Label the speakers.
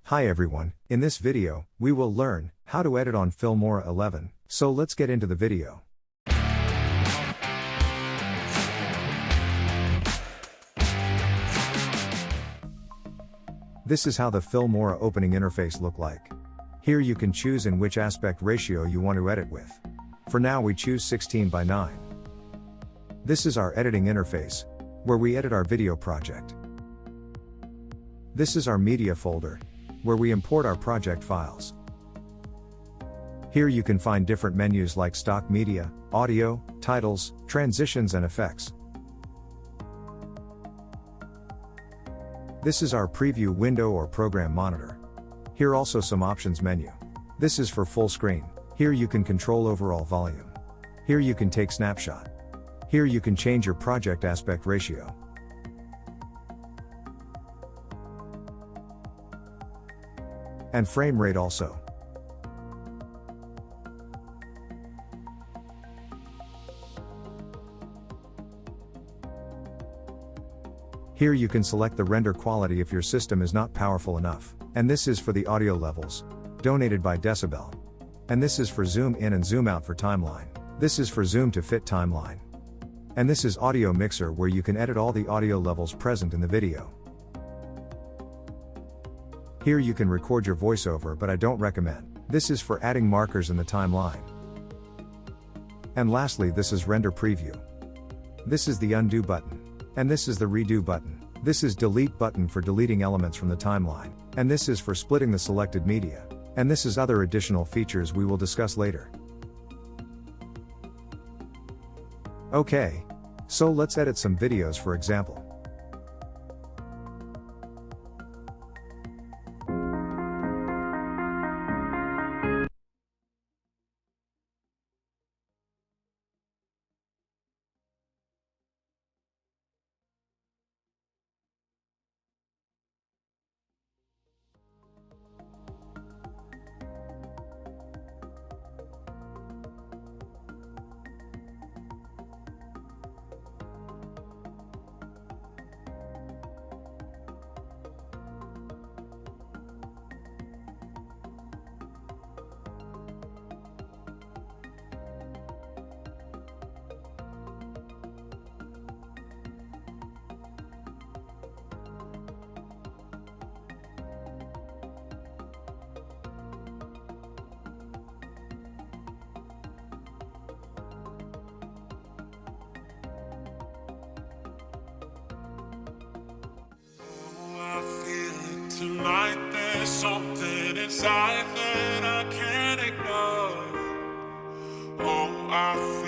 Speaker 1: Hi everyone, in this video, we will learn how to edit on Filmora 11, so let's get into the video. This is how the Filmora opening interface look like. Here you can choose in which aspect ratio you want to edit with. For now we choose 16:9. This is our editing interface, where we edit our video project. This is our media folder, where we import our project files. Here you can find different menus like stock media, audio, titles, transitions and effects. This is our preview window or program monitor. Here also some options menu. This is for full screen. Here you can control overall volume. Here you can take snapshot. Here you can change your project aspect ratio. And frame rate also. Here you can select the render quality if your system is not powerful enough. And this is for the audio levels, donated by decibel. And this is for zoom in and zoom out for timeline. This is for zoom to fit timeline. And this is audio mixer where you can edit all the audio levels present in the video. Here you can record your voiceover, but I don't recommend. This is for adding markers in the timeline. And lastly, this is render preview. This is the undo button. And this is the redo button. This is delete button for deleting elements from the timeline. And this is for splitting the selected media. And this is other additional features we will discuss later. Okay. So let's edit some videos for example.
Speaker 2: Tonight there's something inside that I can't ignore. Oh, I feel